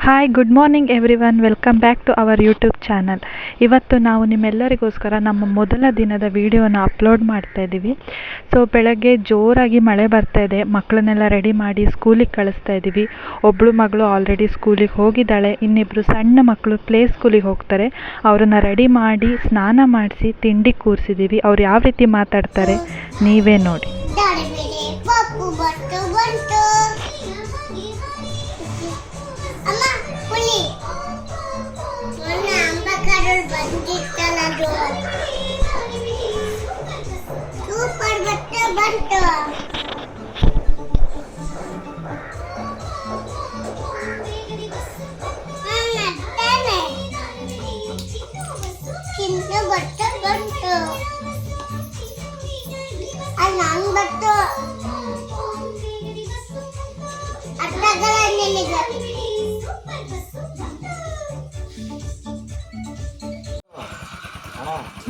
Hi good morning everyone, welcome back to our YouTube channel. ಇವತ್ತು ನಾವು ನಿಮ್ಮೆಲ್ಲರಿಗೋಸ್ಕರ ನಮ್ಮ ಮೊದಲ ದಿನದ ವಿಡಿಯೋನ ಅಪ್ಲೋಡ್ ಮಾಡ್ತಾ ಇದ್ದೀವಿ. ಸೊ ಬೆಳಗ್ಗೆ ಜೋರಾಗಿ ಮಳೆ ಬರ್ತಾ ಇದೆ. ಮಕ್ಕಳನ್ನೆಲ್ಲ ರೆಡಿ ಮಾಡಿ ಸ್ಕೂಲಿಗೆ ಕಳಿಸ್ತಾ ಇದ್ದೀವಿ. ಒಬ್ಬಳು ಮಗಳು ಆಲ್ರೆಡಿ ಸ್ಕೂಲಿಗೆ ಹೋಗಿದ್ದಾಳೆ, ಇನ್ನಿಬ್ಬರು ಸಣ್ಣ ಮಕ್ಕಳು ಪ್ಲೇ ಸ್ಕೂಲಿಗೆ ಹೋಗ್ತಾರೆ. ಅವರನ್ನು ರೆಡಿ ಮಾಡಿ ಸ್ನಾನ ಮಾಡಿಸಿ ತಿಂಡಿ ಕೂರಿಸಿದ್ದೀವಿ. ಅವ್ರು ಯಾವ ರೀತಿ ಮಾತಾಡ್ತಾರೆ ನೀವೇ ನೋಡಿ.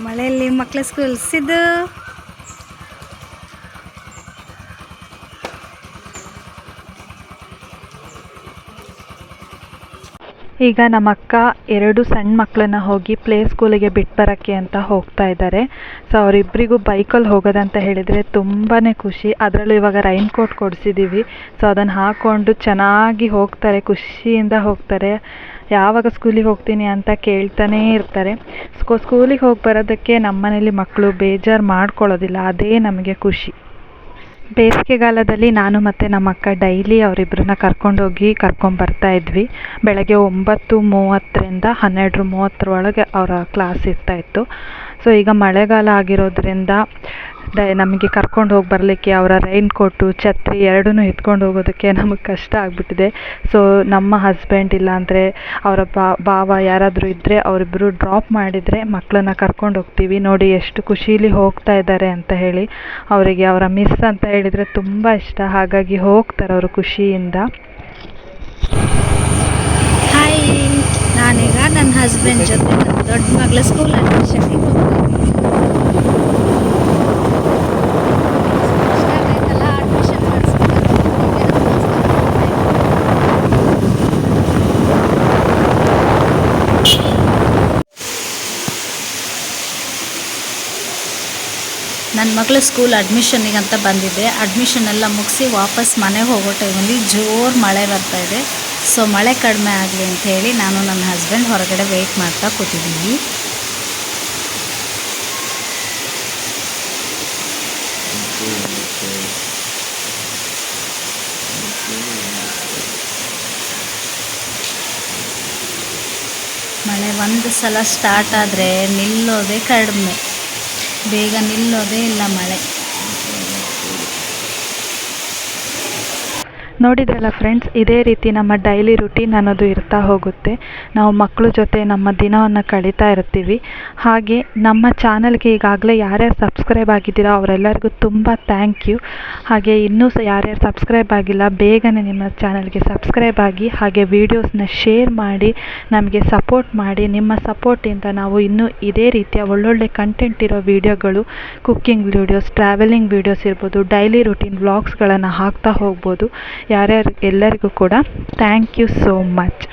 ಮಳೆಯಲ್ಲಿ ಮಕ್ಕಳ ಸ್ಕೂಲ್ ಸಿದ್ದು ಈಗ ನಮ್ಮ ಅಕ್ಕ 2 ಸಣ್ಣ ಮಕ್ಕಳನ್ನ ಹೋಗಿ ಪ್ಲೇ ಸ್ಕೂಲಿಗೆ ಬಿಟ್ಟು ಬರೋಕ್ಕೆ ಅಂತ ಹೋಗ್ತಾ ಇದ್ದಾರೆ. ಸೊ ಅವರಿಬ್ಬರಿಗೂ ಬೈಕಲ್ಲಿ ಹೋಗೋದಂತ ಹೇಳಿದರೆ ತುಂಬಾ ಖುಷಿ. ಅದರಲ್ಲೂ ಇವಾಗ ರೈನ್ ಕೋಟ್ ಕೊಡಿಸಿದ್ದೀವಿ. ಸೊ ಅದನ್ನು ಹಾಕ್ಕೊಂಡು ಚೆನ್ನಾಗಿ ಹೋಗ್ತಾರೆ, ಖುಷಿಯಿಂದ ಹೋಗ್ತಾರೆ. ಯಾವಾಗ ಸ್ಕೂಲಿಗೆ ಹೋಗ್ತೀನಿ ಅಂತ ಕೇಳ್ತಾನೇ ಇರ್ತಾರೆ. ಸ್ಕೂಲಿಗೆ ಹೋಗಿ ಬರೋದಕ್ಕೆ ನಮ್ಮ ಮನೇಲಿ ಮಕ್ಕಳು ಬೇಜಾರು ಮಾಡ್ಕೊಳ್ಳೋದಿಲ್ಲ, ಅದೇ ನಮಗೆ ಖುಷಿ. ಬೇಸಿಗೆಗಾಲದಲ್ಲಿ ನಾನು ಮತ್ತು ನಮ್ಮ ಅಕ್ಕ ಡೈಲಿ ಅವರಿಬ್ಬರನ್ನ ಕರ್ಕೊಂಡೋಗಿ ಕರ್ಕೊಂಬರ್ತಾ ಇದ್ವಿ. ಬೆಳಗ್ಗೆ 9:30ರಿಂದ 12:30 ಒಳಗೆ ಅವರ ಕ್ಲಾಸ್ ಇರ್ತಾಯಿತ್ತು. ಸೊ ಈಗ ಮಳೆಗಾಲ ಆಗಿರೋದ್ರಿಂದ ನಮಗೆ ಕರ್ಕೊಂಡು ಹೋಗಿ ಬರಲಿಕ್ಕೆ ಅವರ ರೈನ್ ಕೋಟು, ಛತ್ರಿ ಎರಡನ್ನೂ ಎತ್ಕೊಂಡು ಹೋಗೋದಕ್ಕೆ ನಮಗೆ ಕಷ್ಟ ಆಗಿಬಿಟ್ಟಿದೆ. ಸೊ ನಮ್ಮ ಹಸ್ಬೆಂಡ್ ಇಲ್ಲಾಂದರೆ ಅವರ ಭಾವ ಯಾರಾದರೂ ಇದ್ದರೆ ಅವರಿಬ್ಬರು ಡ್ರಾಪ್ ಮಾಡಿದರೆ ಮಕ್ಕಳನ್ನ ಕರ್ಕೊಂಡು ಹೋಗ್ತೀವಿ. ನೋಡಿ ಎಷ್ಟು ಖುಷೀಲಿ ಹೋಗ್ತಾ ಇದ್ದಾರೆ ಅಂತ ಹೇಳಿ. ಅವರಿಗೆ ಅವರ ಮಿಸ್ ಅಂತ ಹೇಳಿದರೆ ತುಂಬ ಇಷ್ಟ, ಹಾಗಾಗಿ ಹೋಗ್ತಾರೆ ಅವರು ಖುಷಿಯಿಂದ. ಹಾಯ್, ನಾನೀಗ ನನ್ನ ಹಸ್ಬೆಂಡ್ ಜೊತೆ ನನ್ನ ದೊಡ್ಡ ಮಗಳ ಸ್ಕೂಲ್ ಅಡ್ಮಿಷನ್ಗೆ ನನ್ನ ಮಗಳ ಸ್ಕೂಲ್ ಅಡ್ಮಿಷನ್ನಿಗಂತ ಬಂದಿದ್ದೆ. ಅಡ್ಮಿಷನ್ ಎಲ್ಲ ಮುಗಿಸಿ ವಾಪಸ್ ಮನೆಗೆ ಹೋಗೋ ಟೈಮಲ್ಲಿ ಜೋರು ಮಳೆ ಬರ್ತಾಯಿದೆ. ಸೊ ಮಳೆ ಕಡಿಮೆ ಆಗಲಿ ಅಂಥೇಳಿ ನಾನು ನನ್ನ ಹಸ್ಬೆಂಡ್ ಹೊರಗಡೆ ವೆಯ್ಟ್ ಮಾಡ್ತಾ ಕೂತಿದ್ದೀವಿ. ಮಳೆ ಒಂದು ಸಲ ಸ್ಟಾರ್ಟ್ ಆದರೆ ನಿಲ್ಲೋದೇ ಕಡಿಮೆ, ಬೇಗ ನಿಲ್ಲೋದೇ ಇಲ್ಲ ಮಳೆ. ನೋಡಿದ್ರಲ್ಲ ಫ್ರೆಂಡ್ಸ್, ಇದೇ ರೀತಿ ನಮ್ಮ ಡೈಲಿ ರುಟೀನ್ ಅನ್ನೋದು ಇರ್ತಾ ಹೋಗುತ್ತೆ. ನಾವು ಮಕ್ಕಳ ಜೊತೆ ನಮ್ಮ ದಿನವನ್ನು ಕಳೀತಾ ಇರ್ತೀವಿ. ಹಾಗೆ ನಮ್ಮ ಚಾನಲ್ಗೆ ಈಗಾಗಲೇ ಯಾರ್ಯಾರು ಸಬ್ಸ್ಕ್ರೈಬ್ ಆಗಿದ್ದೀರೋ ಅವರೆಲ್ಲರಿಗೂ ತುಂಬ ಥ್ಯಾಂಕ್ ಯು. ಹಾಗೆ ಇನ್ನೂ ಯಾರ್ಯಾರು ಸಬ್ಸ್ಕ್ರೈಬ್ ಆಗಿಲ್ಲ, ಬೇಗನೆ ನಿಮ್ಮ ಚಾನಲ್ಗೆ ಸಬ್ಸ್ಕ್ರೈಬ್ ಆಗಿ, ಹಾಗೆ ವೀಡಿಯೋಸ್ನ ಶೇರ್ ಮಾಡಿ ನಮಗೆ ಸಪೋರ್ಟ್ ಮಾಡಿ. ನಿಮ್ಮ ಸಪೋರ್ಟಿಂದ ನಾವು ಇನ್ನೂ ಇದೇ ರೀತಿಯ ಒಳ್ಳೊಳ್ಳೆ ಕಂಟೆಂಟ್ ಇರೋ ವೀಡಿಯೋಗಳು, ಕುಕ್ಕಿಂಗ್ ವೀಡಿಯೋಸ್, ಟ್ರಾವೆಲಿಂಗ್ ವೀಡಿಯೋಸ್ ಇರ್ಬೋದು, ಡೈಲಿ ರುಟೀನ್ ವ್ಲಾಗ್ಸ್ಗಳನ್ನು ಹಾಕ್ತಾ ಹೋಗ್ಬೋದು. ಎಲ್ಲರಿಗೂ ಕೂಡ ಥ್ಯಾಂಕ್ ಯು ಸೋ ಮಚ್.